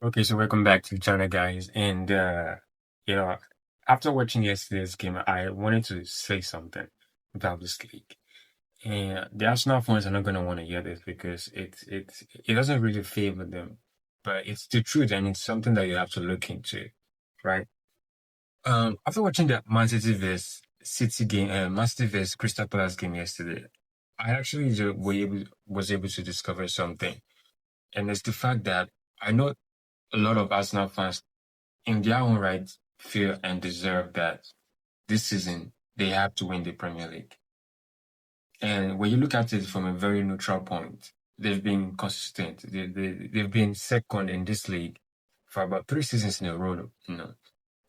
Okay, so welcome back to the channel, guys. And you know, after watching yesterday's game, I wanted to say something about this league. And the Arsenal fans are not gonna want to hear this because it doesn't really favor them. But it's the truth, and it's something that you have to look into, right? After watching the Man City vs City game, Man City vs Crystal Palace game yesterday, I actually was able to discover something, and it's the fact that I know a lot of Arsenal fans in their own right feel and deserve that this season they have to win the Premier League. And when you look at it from a very neutral point, they've been consistent. They've been second in this league for about 3 seasons in a row,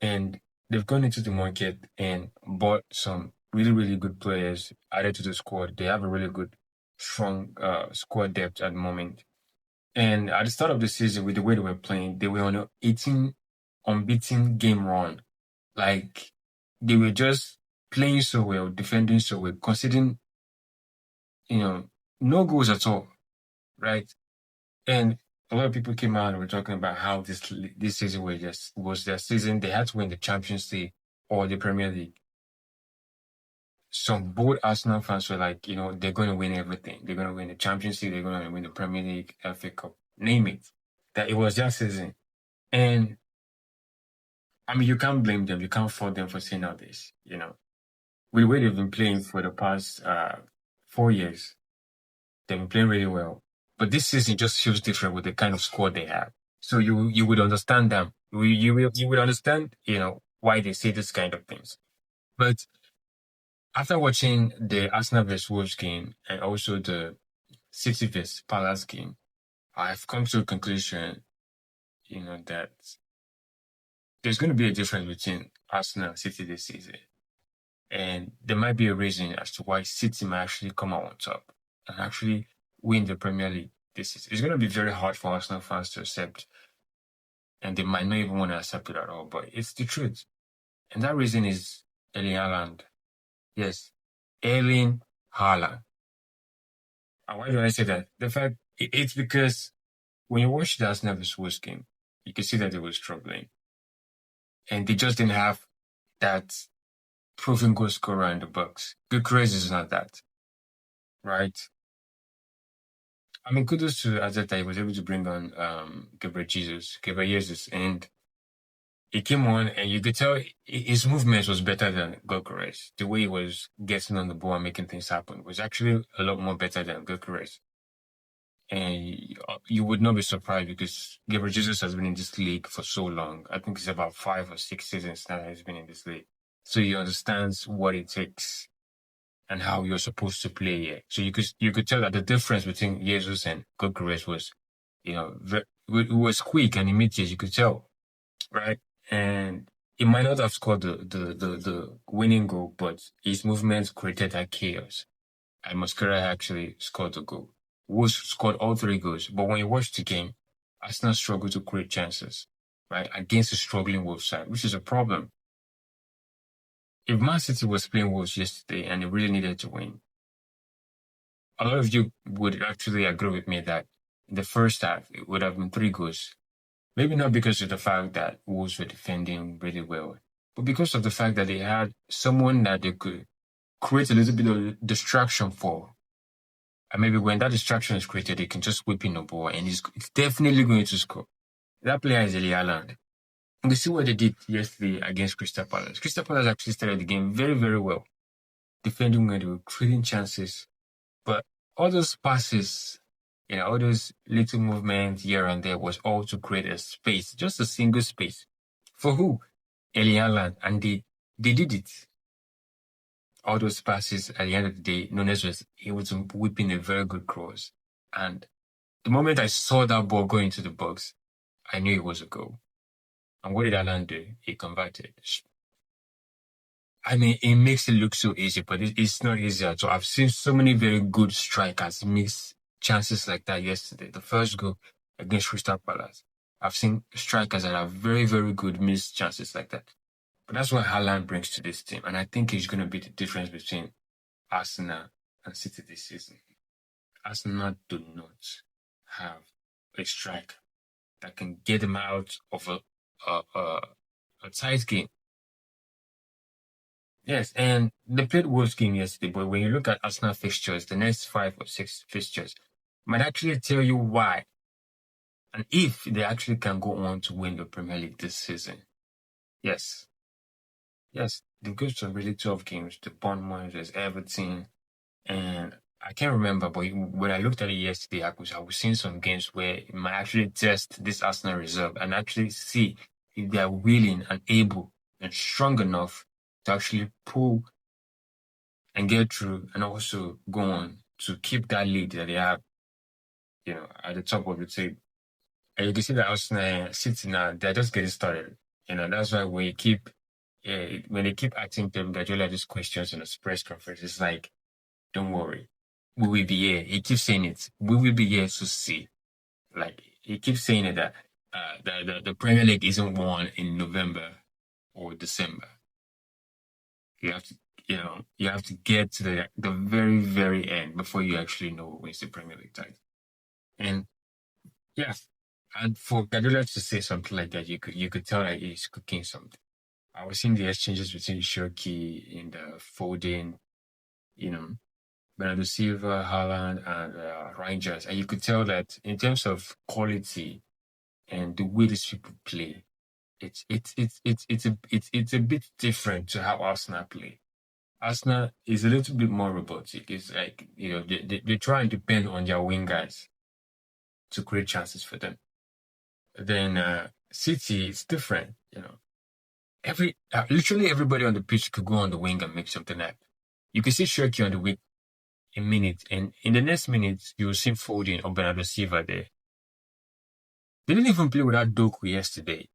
and they've gone into the market and bought some really, really good players added to the squad. They have a really good, strong squad depth at the moment. And at the start of the season, with the way they were playing, they were on an 18 unbeaten game run. Like they were just playing so well, defending so well, conceding, you know, no goals at all, right? And a lot of people came out and were talking about how this season was their season. They had to win the Champions League or the Premier League. Some bold Arsenal fans were like, they're going to win everything. They're going to win the Champions League. They're going to win the Premier League, FA Cup, name it. That it was their season. And I mean, you can't blame them. You can't fault them for saying all this, With the way they've been playing for the past 4 years, they've been playing really well. But this season just feels different with the kind of squad they have. So you would understand them. You would understand, why they say this kind of things. But after watching the Arsenal vs Wolves game and also the City vs Palace game, I've come to a conclusion, that there's going to be a difference between Arsenal and City this season. And there might be a reason as to why City might actually come out on top and actually win the Premier League this season. It's going to be very hard for Arsenal fans to accept, and they might not even want to accept it at all, but it's the truth. And that reason is Erling Haaland. Yes, Erling Haaland. And why do I say that? The fact it's because when you watch the Arsenal vs Wolves game, you can see that they were struggling, and they just didn't have that proven goal scorer in the box. Gyökeres is not that, right? I mean, kudos to Azeta. He was able to bring on Gabriel Jesus, and he came on, and you could tell his movement was better than Gyökeres. The way he was getting on the ball and making things happen was actually a lot more better than Gyökeres. And you would not be surprised because Gabriel Jesus has been in this league for so long. I think it's about 5 or 6 seasons now that he's been in this league. So he understands what it takes and how you're supposed to play it. So you could tell that the difference between Jesus and Gyökeres was, it was quick and immediate. You could tell, right? And he might not have scored the winning goal, but his movements created that chaos. And Mascara actually scored the goal. Wolves scored all 3 goals, but when you watch the game, Arsenal struggled to create chances, right, against a struggling Wolves side, which is a problem. If Man City was playing Wolves yesterday and they really needed to win, a lot of you would actually agree with me that in the first half, it would have been 3 goals. Maybe not because of the fact that Wolves were defending really well, but because of the fact that they had someone that they could create a little bit of distraction for. And maybe when that distraction is created, they can just whip in the ball and it's definitely going to score. That player is Erling Haaland. And we see what they did yesterday against Crystal Palace. Crystal Palace actually started the game very, very well, defending when they were creating chances. But all those passes, all those little movements here and there was all to create a space, just a single space. For who? Erling Haaland. And they did it. All those passes, at the end of the day, Nunes was able to whip in a very good cross. And the moment I saw that ball go into the box, I knew it was a goal. And what did Haaland do? He converted. I mean, it makes it look so easy, but it's not easy at all. I've seen so many very good strikers miss chances like that yesterday. The first goal against Crystal Palace. I've seen strikers that are very, very good miss chances like that. But that's what Haaland brings to this team. And I think he's going to be the difference between Arsenal and City this season. Arsenal do not have a striker that can get them out of a tight game. Yes, and they played Wolves game yesterday, but when you look at Arsenal fixtures, the next 5 or 6 fixtures might actually tell you why and if they actually can go on to win the Premier League this season. Yes. Yes, they've got some really tough games. The Bournemouth, there's Everton, and I can't remember, but when I looked at it yesterday, I was seeing some games where it might actually test this Arsenal reserve and actually see if they are willing and able and strong enough to actually pull and get through and also go on to keep that lead that they have, at the top of the table. And you can see that Arsenal City now, they're just getting started. That's why when they keep asking Pep Guardiola these questions in a press conference, it's like, don't worry, we will be here. He keeps saying it. We will be here to see. Like he keeps saying it that the Premier League isn't won in November or December. You have to, you have to get to the very, very end before you actually know who wins the Premier League title. And yeah, and for Guardiola to say something like that, you could tell that he's cooking something. I was seeing the exchanges between Shoki and Foden, Bernardo Silva, Haaland, and Rangers, and you could tell that in terms of quality and the way these people play, it's a bit different to how Arsenal play. Arsenal is a little bit more robotic. It's like they try and depend on their wingers to create chances for them. Then City is different. Literally everybody on the pitch could go on the wing and make something happen. You can see Shirky on the wing a minute, and in the next minute, you will see Foden or Bernardo Silva there. They didn't even play without Doku yesterday,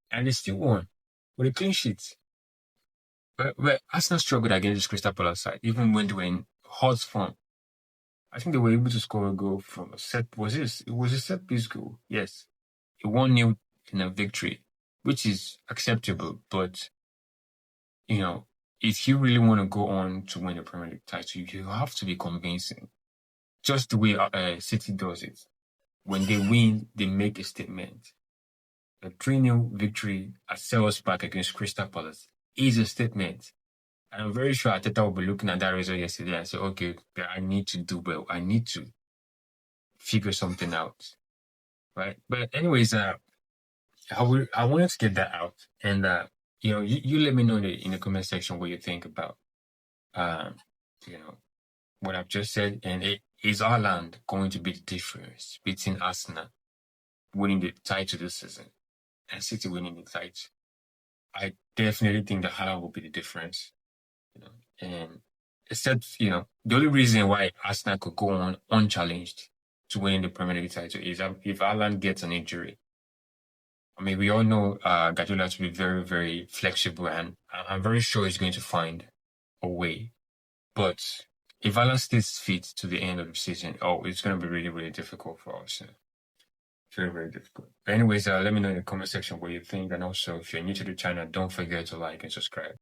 and they still won with a clean sheet. But Arsenal struggled against this Crystal Palace side, even when they were in hot form. I think they were able to score a goal from a set. It was a set piece goal. Yes, a 1-0 in a victory, which is acceptable, but if you really want to go on to win the Premier League title, you have to be convincing. Just the way City does it. When they win, they make a statement. The 3-0 victory at Selhurst Park against Crystal Palace is a statement. And I'm very sure Ateta will be looking at that result yesterday and say, okay, I need to do well. I need to figure something out. Right? But anyways, I wanted to get that out. And you let me know in the comment section what you think about what I've just said. And is Haaland going to be the difference between Arsenal winning the title this season and City winning the title? I definitely think that Haaland will be the difference. And except, the only reason why Arsenal could go on unchallenged to winning the Premier League title is if Haaland gets an injury. I mean, we all know Guardiola to be very, very flexible, and I'm very sure he's going to find a way. But if Haaland stays fit to the end of the season, it's going to be really, really difficult for us. Very, very difficult. But anyways, let me know in the comment section what you think. And also, if you're new to the channel, don't forget to like and subscribe.